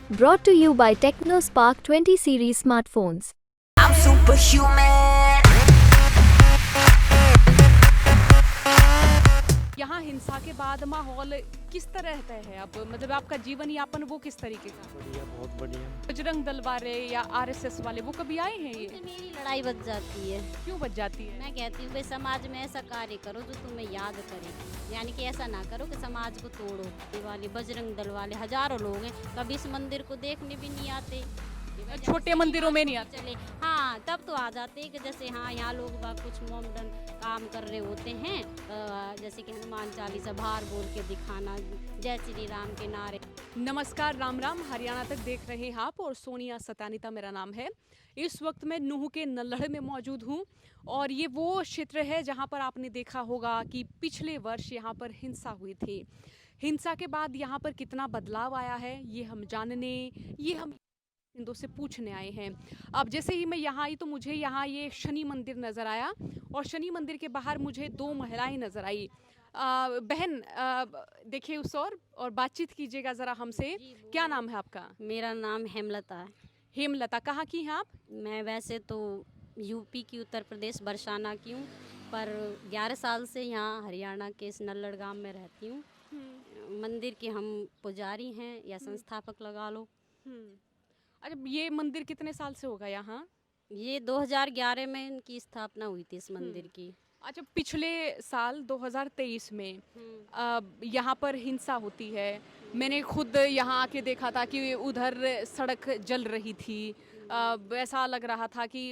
Brought to you by TechnoSpark 20 series smartphones. I'm superhuman. यहाँ हिंसा के बाद माहौल किस तरह का है? अब मतलब आपका जीवन यापन वो किस तरीके का? बढ़िया, बहुत बढ़िया। बजरंग दल वाले या आरएसएस वाले वो कभी आए हैं ये? तो मेरी लड़ाई बच जाती है। क्यों बच जाती है? मैं कहती हूँ भाई समाज में ऐसा कार्य करो जो तुम्हें याद करे, यानी कि ऐसा ना करो कि समाज को तोड़ो। दिवाली बजरंग दल वाले हजारों लोग हैं, कभी इस मंदिर को देखने भी नहीं आते। छोटे मंदिरों में नहीं आते। चले हाँ तब तो आ जाते हैं कि जैसे हाँ यहाँ लोग बाग कुछ मॉडर्न काम कर रहे होते हैं, जैसे कि हनुमान चालीसा बाहर बोल के दिखाना, जय श्री राम के नारे। नमस्कार, राम राम। हरियाणा तक देख रहे हैं आप और सोनिया सतानीता मेरा नाम है। इस वक्त मैं नूह के नल्हड़ में मौजूद हूँ और ये वो क्षेत्र है जहाँ पर आपने देखा होगा कि पिछले वर्ष यहाँ पर हिंसा हुई थी। हिंसा के बाद यहाँ पर कितना बदलाव आया है ये हम जानने, ये हम हिंदू से पूछने आए हैं। अब जैसे ही मैं यहाँ आई तो मुझे यहाँ ये शनि मंदिर नज़र आया और शनि मंदिर के बाहर मुझे दो महिलाएं नज़र आई। बहन देखिए उस और बातचीत कीजिएगा ज़रा हमसे। क्या नाम है आपका? मेरा नाम हेमलता है। हेमलता, कहाँ की हैं आप? मैं वैसे तो यूपी की, उत्तर प्रदेश बरसाना की हूँ, पर 11 साल से यहाँ हरियाणा के इस नल्लड़ गांव में रहती हूँ। मंदिर के हम पुजारी हैं या संस्थापक लगा लो। अच्छा, ये मंदिर कितने साल से होगा यहाँ? ये 2011 में इनकी स्थापना हुई थी इस मंदिर की। अच्छा, पिछले साल 2023 में यहाँ पर हिंसा होती है। मैंने खुद यहाँ आके देखा था कि उधर सड़क जल रही थी। ऐसा लग रहा था कि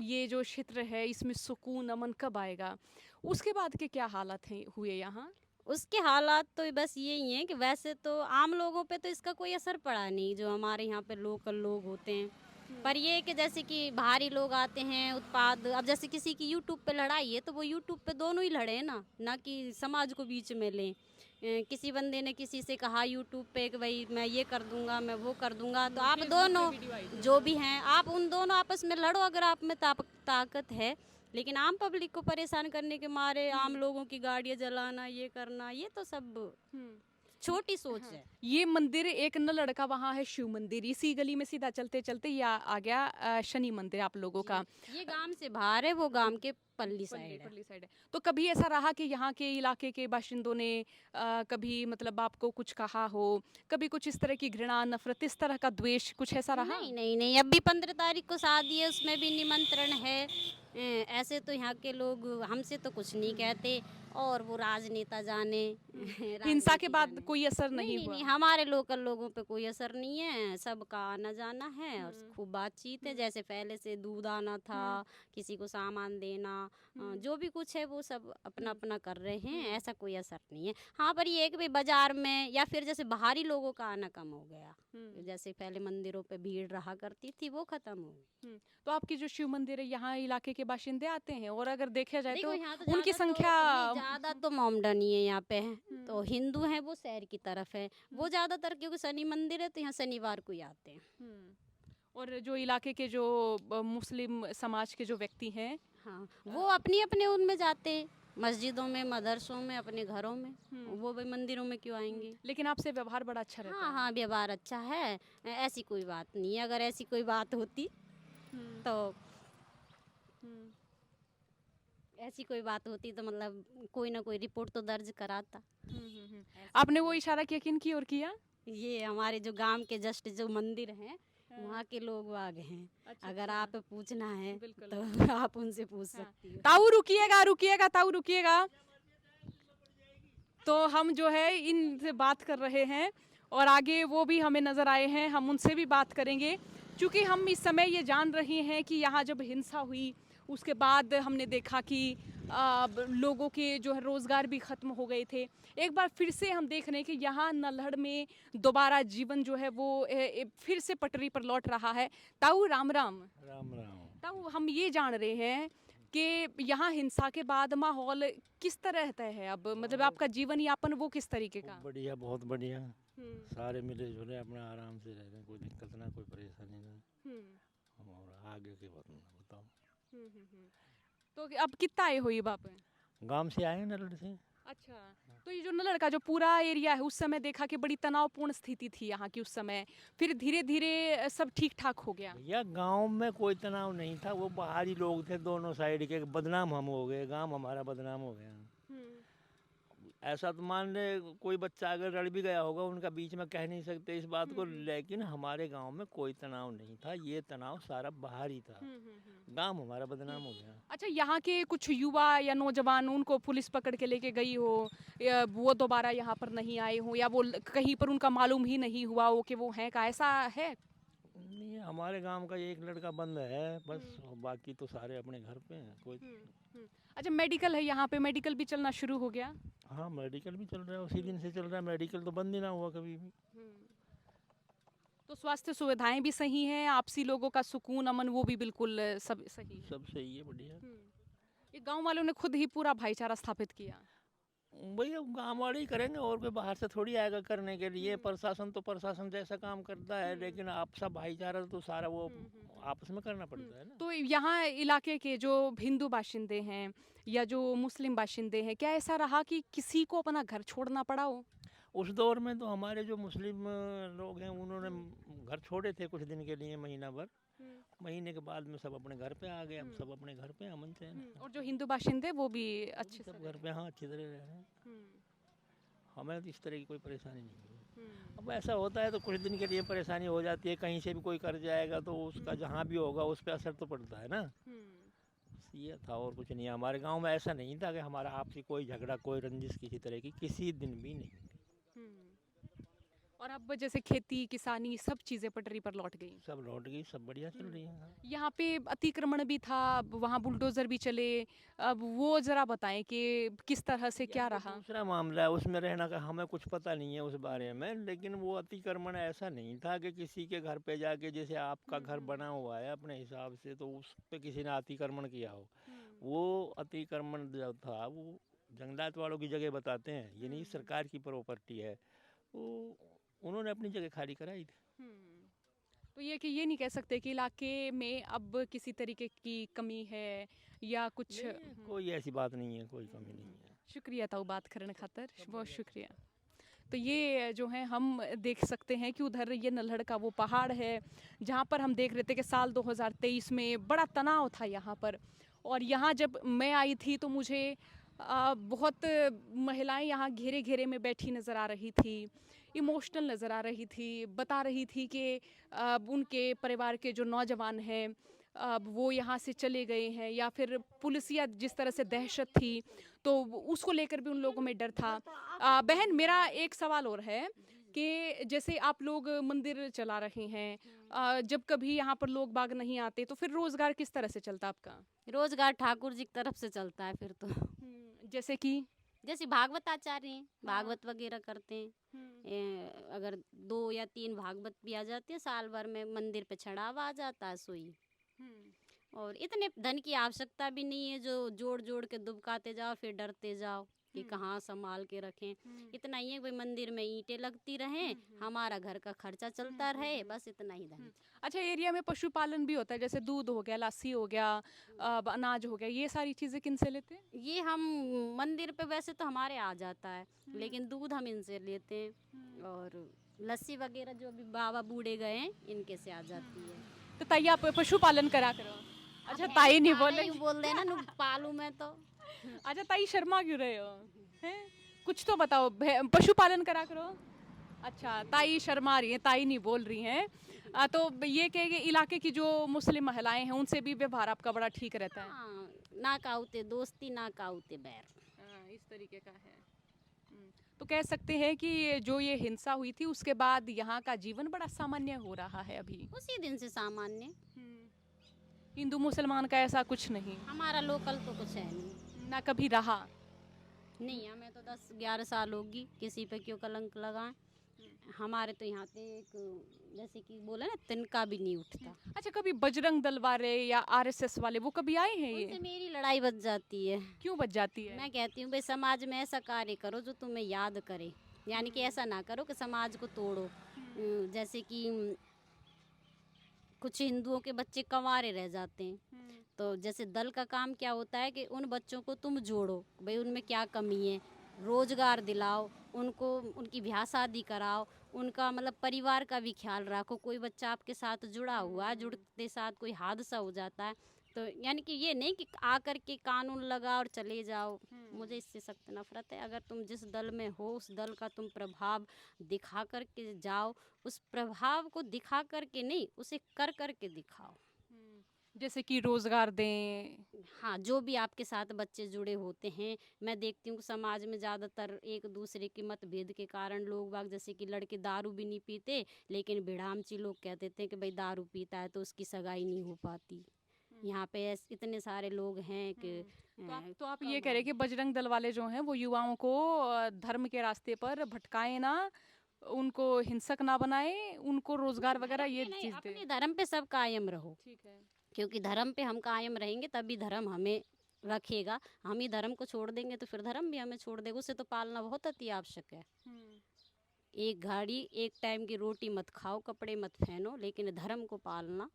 ये जो क्षेत्र है इसमें सुकून अमन कब आएगा। उसके बाद के क्या हालात हैं हुए यहाँ? उसके हालात तो बस यही हैं कि वैसे तो आम लोगों पे तो इसका कोई असर पड़ा नहीं, जो हमारे यहाँ पे लोकल लोग होते हैं। पर ये है कि जैसे कि बाहरी लोग आते हैं, उत्पाद, अब जैसे किसी की यूट्यूब पे लड़ाई है तो वो यूट्यूब पे दोनों ही लड़े हैं ना कि समाज को बीच में लें। किसी बंदे ने किसी से कहा यूट्यूब पे कि भाई मैं ये कर दूंगा, मैं वो कर दूंगा, तो आप दोनों जो भी हैं आप उन दोनों आपस में लड़ो अगर आप में ताकत है। लेकिन आम पब्लिक को परेशान करने के मारे आम लोगों की गाड़ियाँ जलाना, ये करना, ये तो सब छोटी सोच है। ये मंदिर एक न लड़का वहाँ है शिव मंदिर, इसी गली में सीधा चलते चलते ये आ गया शनि मंदिर आप लोगों का। ये गांव से बाहर है, वो गांव के पल्ली साइड है। तो कभी ऐसा रहा कि यहाँ के इलाके के बाशिंदों ने कभी मतलब आपको कुछ कहा हो, कभी कुछ इस तरह की घृणा, नफरत, इस तरह का द्वेष कुछ ऐसा रहा? नहीं, अभी 15 तारीख को शादी है, उसमें भी निमंत्रण है। ऐसे तो यहाँ के लोग हमसे तो कुछ नहीं कहते, और वो राजनेता जाने। हिंसा के बाद कोई असर नहीं हुआ? नहीं, हमारे लोकल लोगों पे कोई असर नहीं है, सबका आना जाना है और खूब बातचीत है। जैसे पहले से दूध आना था, किसी को सामान देना, जो भी कुछ है वो सब अपना अपना कर रहे हैं, ऐसा कोई असर नहीं है। हाँ, पर ये है कि भाई बाजार में या फिर जैसे बाहरी लोगों का आना कम हो गया। जैसे पहले मंदिरों पे भीड़ रहा करती थी वो खत्म हो गई। तो आपकी जो शिव मंदिर है यहाँ इलाके के बाशिंदे आते हैं, और अगर देखा जाए तो यहाँ उनकी संख्या ज्यादा तो मोमडन ही है यहाँ पे। तो हिंदू हैं वो शहर की तरफ है, वो ज्यादातर, क्योंकि शनि मंदिर है तो यहाँ शनिवार को ही आते हैं। और जो इलाके के जो मुस्लिम समाज के जो व्यक्ति हैं, हाँ, वो अपनी अपने उनमें जाते हैं, मस्जिदों में, मदरसों में, अपने घरों में। वो भी मंदिरों में क्यों आएंगे? लेकिन आपसे व्यवहार बड़ा अच्छा रहता है। हाँ, व्यवहार अच्छा है, ऐसी कोई बात नहीं है। अगर ऐसी कोई बात होती तो ऐसी कोई बात होती तो मतलब कोई ना कोई रिपोर्ट तो दर्ज कराता। आपने वो इशारा किया किन की ओर किया? ये हमारे जो गांव के जस्ट जो मंदिर हैं, वहाँ के लोग आ गए हैं। अगर आप पूछना है तो आप उनसे पूछ सकती हो। ताऊ रुकिएगा, ताऊ रुकिएगा। तो हम जो है इनसे बात कर रहे हैं और आगे वो भी हमें नज़र आए हैं, हम उनसे भी बात करेंगे। क्योंकि हम इस समय ये जान रहे हैं कि यहाँ जब हिंसा हुई उसके बाद हमने देखा कि लोगों के जो है रोज़गार भी ख़त्म हो गए थे। एक बार फिर से हम देख रहे हैं कि यहाँ नल्हड़ में दोबारा जीवन जो है वो फिर से पटरी पर लौट रहा है। ताऊ राम राम। राम राम। ताऊ, हम ये जान रहे हैं कि यहाँ हिंसा के बाद माहौल किस तरह का है? अब मतलब आपका जीवन यापन वो किस तरीके का? बढ़िया, बहुत बढ़िया। सारे मिले जुले अपना आराम से रह रहे हैं, कोई दिक्कत ना, कोई परेशानी ना। और आगे की बात बताओ। तो अब कितना आए हो ये बाप? गांव से आए हैं, नलड़ से। अच्छा, तो ये जो नल्हड़ का जो पूरा एरिया है उस समय देखा कि बड़ी तनावपूर्ण स्थिति थी यहाँ की उस समय, फिर धीरे धीरे सब ठीक ठाक हो गया। भैया गांव में कोई तनाव नहीं था, वो बाहरी लोग थे दोनों साइड के, बदनाम हम हो गए, गांव हमारा बदनाम हो गया। ऐसा तो मान ले कोई बच्चा अगर लड़ भी गया होगा उनका बीच में कह नहीं सकते इस बात को, लेकिन हमारे गांव में कोई तनाव नहीं था, ये तनाव सारा बाहरी था, गांव हमारा बदनाम हो गया। अच्छा, यहाँ के कुछ युवा या नौजवान उनको पुलिस पकड़ के लेके गई हो, या वो दोबारा यहाँ पर नहीं आए हो, या वो कहीं पर उनका मालूम ही नहीं हुआ हो कि वो हैं का, ऐसा है? नहीं, हमारे गांव का एक लड़का बंद है बस, बाकी तो सारे अपने घर पे हैं कोई। अच्छा, मेडिकल है यहाँ पे, मेडिकल भी चलना शुरू हो गया? हाँ मेडिकल भी चल रहा है, उसी दिन से चल रहा है, मेडिकल तो बंद ही ना हुआ कभी भी। तो स्वास्थ्य सुविधाएं भी सही हैं, आपसी लोगों का सुकून अमन वो भी बिल्कुल सब सही है? सब सही है, बढ़िया। ये गांव वालों ने खुद ही पूरा भाईचारा स्थापित किया? भैया गाँव वाले ही करेंगे, और कोई बाहर से थोड़ी आएगा करने के लिए, प्रशासन तो प्रशासन जैसा काम करता है, लेकिन आपसा भाईचारा तो सारा वो आपस में करना पड़ता है ना। तो यहाँ इलाके के जो हिंदू बाशिंदे हैं या जो मुस्लिम बाशिंदे हैं, क्या ऐसा रहा कि किसी को अपना घर छोड़ना पड़ा हो? उस दौर में तो हमारे जो मुस्लिम लोग हैं उन्होंने घर छोड़े थे कुछ दिन के लिए, महीना भर, महीने के बाद में सब अपने घर पे आ गए, हम सब अपने घर पे अमन से हैं। और जो हिंदू बाशिंदे वो भी अच्छे से सब घर पे हाँ अच्छी तरह रह रहे हैं, हमें तो इस तरह की कोई परेशानी नहीं हुई। अब ऐसा होता है तो कुछ दिन के लिए परेशानी हो जाती है, कहीं से भी कोई कर जाएगा तो उसका जहाँ भी होगा उस पर असर तो पड़ता है ना, ये था और कुछ नहीं। हमारे गांव में ऐसा नहीं था कि हमारा आपसी कोई झगड़ा कोई रंजिश किसी तरह की किसी दिन भी नहीं। और अब जैसे खेती किसानी सब चीज़ें पटरी पर लौट गई? सब लौट गई, सब बढ़िया चल रही है। यहाँ पे अतिक्रमण भी था, वहाँ बुलडोजर भी चले, अब वो जरा बताएं कि किस तरह से क्या रहा? दूसरा मामला है, उसमें रहना का हमें कुछ पता नहीं है उस बारे में, लेकिन वो अतिक्रमण ऐसा नहीं था कि किसी के घर पे जाके, जैसे आपका घर बना हुआ है अपने हिसाब से, तो उस पे किसी ने अतिक्रमण किया हो। वो अतिक्रमण जो था वो जंगलात वालों की जगह बताते हैं, ये नहीं सरकार की प्रॉपर्टी है, वो उन्होंने अपनी जगह खाली कराई थी। तो ये कि ये नहीं कह सकते कि इलाके में अब किसी तरीके की कमी है या कुछ? कोई ऐसी बात नहीं है, कोई कमी नहीं है। शुक्रिया ताऊ बात करने खातर, बहुत शुक्रिया। तो ये जो है हम देख सकते हैं कि उधर ये नल्हड़ का वो पहाड़ है जहाँ पर हम देख रहे थे कि साल 2023 में बड़ा तनाव था यहाँ पर। और यहाँ जब मैं आई थी तो मुझे बहुत महिलाएं यहाँ घेरे घेरे में बैठी नज़र आ रही थी, इमोशनल नज़र आ रही थी, बता रही थी कि उनके परिवार के जो नौजवान हैं अब वो यहाँ से चले गए हैं, या फिर पुलिसिया जिस तरह से दहशत थी तो उसको लेकर भी उन लोगों में डर था। बहन, मेरा एक सवाल और है कि जैसे आप लोग मंदिर चला रहे हैं, जब कभी यहाँ पर लोग बाग नहीं आते तो फिर रोजगार किस तरह से चलता आपका? रोजगार ठाकुर जी की तरफ से चलता है फिर तो। जैसे कि जैसे भागवत आचार्य हैं, भागवत वगैरह करते हैं। अगर 2 या 3 भागवत भी आ जाते हैं साल भर में, मंदिर पे चढ़ावा आ जाता है सोई। और इतने धन की आवश्यकता भी नहीं है जो जोड़ जोड़ के दुबकाते जाओ फिर डरते जाओ कि कहाँ संभाल के रखें। इतना ही है भाई मंदिर में ईंटें लगती रहें, हमारा घर का खर्चा चलता रहे, बस इतना ही धन। अच्छा, एरिया में पशुपालन भी होता है, जैसे दूध हो गया, लस्सी हो गया, अनाज हो गया, ये सारी चीज़ें किन से लेते हैं? ये हम मंदिर पे वैसे तो हमारे आ जाता है, लेकिन दूध हम इनसे लेते हैं, और लस्सी वगैरह जो अभी बाबा बूढ़े गए हैं इनके से आ जाती है। तो ताई आप पशुपालन करा करो। अच्छा ताई नहीं बोल देना नु पालू मैं तो। अच्छा ताई शर्मा क्यों रहे हो हैं? कुछ तो बताओ, पशुपालन करा करो। अच्छा, ताई शर्मा रही हैं, ताई नहीं बोल रही हैं। तो ये कह कि इलाके की जो मुस्लिम महिलाएं हैं उनसे भी व्यवहार आपका बड़ा ठीक रहता है? हाँ, ना काउते दोस्ती ना काउते बैर, इस तरीके का है। तो कह सकते हैं कि जो ये हिंसा हुई थी उसके बाद यहाँ का जीवन बड़ा सामान्य हो रहा है अभी? उसी दिन से सामान्य। हिंदू मुसलमान का ऐसा कुछ नहीं? हमारा लोकल तो कुछ है नहीं, ना कभी रहा? नहीं, हमें तो 10-11 साल होगी, किसी पे क्यों कलंक लगाएं। हमारे तो यहाँ पे एक जैसे कि बोला ना, तिनका भी नहीं उठता। अच्छा, कभी बजरंग दल वाले या आरएसएस वाले वो कभी आए हैं? उनसे ये मेरी लड़ाई बच जाती है। क्यों बच जाती है? मैं कहती हूँ भाई समाज में ऐसा कार्य करो जो तुम्हें याद करे, यानी कि ऐसा ना करो कि समाज को तोड़ो। जैसे कि कुछ हिंदुओं के बच्चे कंवारे रह जाते हैं, तो जैसे दल का काम क्या होता है कि उन बच्चों को तुम जोड़ो, भाई उनमें क्या कमी है, रोजगार दिलाओ, उनको उनकी ब्याह शादी कराओ, उनका मतलब परिवार का भी ख्याल रखो। कोई बच्चा आपके साथ जुड़ा हुआ है, जुड़ते साथ कोई हादसा हो जाता है तो यानी कि ये नहीं कि आकर के कानून लगा और चले जाओ। मुझे इससे सख्त नफरत है। अगर तुम जिस दल में हो उस दल का तुम प्रभाव दिखा कर के जाओ, उस प्रभाव को दिखा कर के नहीं, उसे कर कर के दिखाओ। जैसे कि रोजगार दें। हाँ, जो भी आपके साथ बच्चे जुड़े होते हैं, मैं देखती हूँ कि समाज में ज़्यादातर एक दूसरे के मतभेद के कारण लोग बाग, जैसे कि लड़के दारू भी नहीं पीते लेकिन भिड़ामची लोग कह देते हैं कि भाई दारू पीता है तो उसकी सगाई नहीं हो पाती। यहाँ पे इतने सारे लोग हैं कि तो आप ये कह रहे हैं कि बजरंग दल वाले जो हैं वो युवाओं को धर्म के रास्ते पर भटकाए ना, उनको हिंसक ना बनाए, उनको रोजगार वगैरह ये नहीं, चीज दे। अपने धर्म पे सब कायम रहो, ठीक है। क्योंकि धर्म पे हम कायम रहेंगे तभी धर्म हमें रखेगा। हम ही धर्म को छोड़ देंगे तो फिर धर्म भी हमें छोड़ देगा। उसे तो पालना बहुत अति आवश्यक है। एक घड़ी एक टाइम की रोटी मत खाओ, कपड़े मत पहनो, लेकिन धर्म को पालना,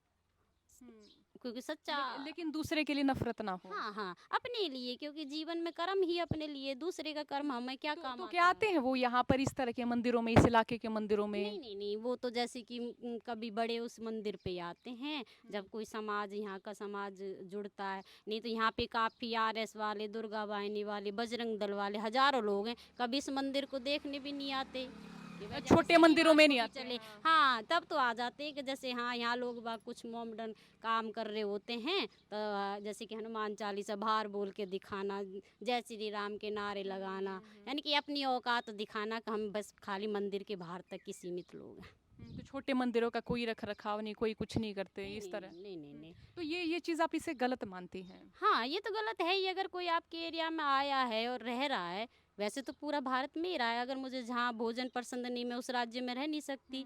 क्योंकि सच्चा लेकिन दूसरे के लिए नफरत ना हो। हाँ हाँ, अपने लिए, क्योंकि जीवन में कर्म ही अपने लिए, दूसरे का कर्म हमें क्या काम तो आता क्या आते हैं वो यहाँ पर इस तरह के मंदिरों में, इस इलाके के मंदिरों में? नहीं नहीं नहीं, वो तो जैसे कि कभी बड़े उस मंदिर पे आते हैं जब कोई समाज, यहाँ का समाज जुड़ता है। नहीं तो यहाँ पे काफ़ी आरएस वाले, दुर्गा वाहिनी वाले, बजरंग दल वाले हजारों लोग हैं, कभी इस मंदिर को देखने भी नहीं आते। कि भाई जैसे छोटे मंदिरों में नहीं शनिवार को आते। भी चले, हाँ तब तो आ जाते हैं कि जैसे हाँ यहाँ लोग बाग कुछ मॉडर्न काम कर रहे होते हैं तो जैसे कि हनुमान चालीसा बाहर बोल के दिखाना, जय श्री राम के नारे लगाना, यानी कि अपनी औकात दिखाना कि हम बस खाली मंदिर के बाहर तक ही सीमित लोग हैं। तो छोटे मंदिरों का कोई रख रखाव नहीं, कोई कुछ नहीं करते इस तरह। नहीं नहीं नहीं, तो ये चीज आप इसे गलत मानती हैं? हाँ ये तो गलत है ही। अगर कोई आपके एरिया में आया है और रह रहा है, वैसे तो पूरा भारत में ही रहा है, अगर मुझे जहाँ भोजन पसंद नहीं, मैं उस राज्य में रह नहीं सकती।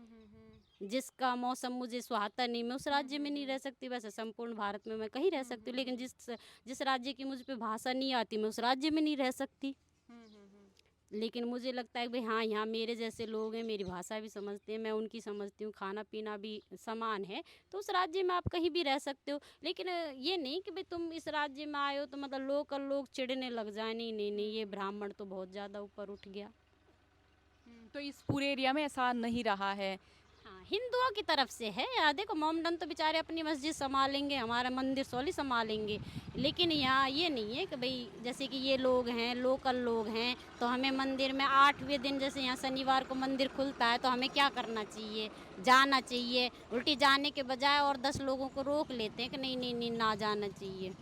जिसका मौसम मुझे सुहाता नहीं, मैं उस राज्य में नहीं रह सकती। वैसे संपूर्ण भारत में मैं कहीं रह सकती हूँ, लेकिन जिस राज्य की मुझ पे भाषा नहीं आती, मैं उस राज्य में नहीं रह सकती। लेकिन मुझे लगता है कि भाई हाँ यहाँ मेरे जैसे लोग हैं, मेरी भाषा भी समझते हैं, मैं उनकी समझती हूँ, खाना पीना भी समान है, तो उस राज्य में आप कहीं भी रह सकते हो। लेकिन ये नहीं कि भाई तुम इस राज्य में आए हो तो मतलब लोकल लोग चिढ़ने लग जाए। नहीं नहीं नहीं, ये ब्राह्मण तो बहुत ज़्यादा ऊपर उठ गया। तो इस पूरे एरिया में ऐसा नहीं रहा है? हाँ, हिंदुओं की तरफ से है। यार देखो, मोमडन तो बेचारे अपनी मस्जिद संभालेंगे, हमारा मंदिर सॉली संभालेंगे, लेकिन यहाँ ये नहीं है कि भाई जैसे कि ये लोग हैं, लोकल लोग हैं, तो हमें मंदिर में 8वें दिन, जैसे यहाँ शनिवार को मंदिर खुलता है, तो हमें क्या करना चाहिए? जाना चाहिए। उल्टी जाने के बजाय और 10 लोगों को रोक लेते हैं कि नहीं नहीं नहीं, ना जाना चाहिए।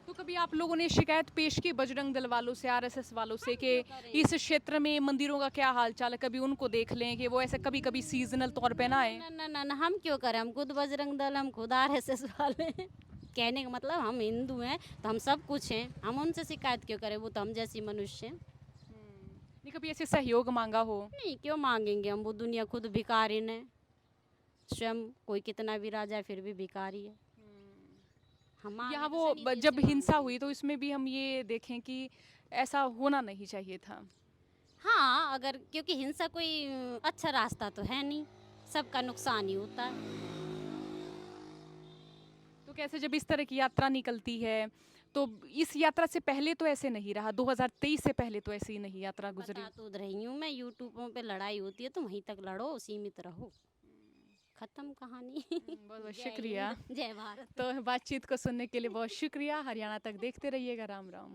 तो कभी आप लोगों ने शिकायत पेश की बजरंग दल वालों से, आरएसएस वालों से कि इस क्षेत्र में मंदिरों का क्या हाल चाल है, कभी उनको देख लें कि वो ऐसे कभी कभी सीजनल तौर पे ना आए? ना ना ना ना, हम क्यों करें? हम खुद बजरंग दल, हम खुद आरएसएस वाले हैं। कहने का मतलब हम हिंदू हैं तो हम सब कुछ हैं, हम उनसे शिकायत क्यों करें? वो तो हम जैसी मनुष्य हैं। नहीं कभी ऐसे सहयोग मांगा हो? नहीं, क्यों मांगेंगे हम? वो दुनिया खुद भिखारी है। स्वयं कोई कितना भी राजा है फिर भी भिखारी है। हम यहाँ मांगे तो वो शनि देव जब से हिंसा मांगे। हुई तो इसमें भी हम ये देखें कि ऐसा होना नहीं चाहिए था। हाँ, अगर क्योंकि हिंसा कोई अच्छा रास्ता तो है नहीं, सबका नुकसान ही होता है। तो कैसे जब इस तरह की यात्रा निकलती है तो इस यात्रा से पहले तो ऐसे नहीं रहा, 2023 से पहले तो ऐसी नहीं यात्रा गुजरी? बता तो रही हूँ मैं, यूट्यूबों पे लड़ाई होती है तो वहीं तक लड़ो, सीमित रहो, खत्म कहानी। बहुत बहुत जय शुक्रिया। हिंद, जय भारत। तो बातचीत को सुनने के लिए बहुत शुक्रिया। हरियाणा तक देखते रहिएगा। राम राम।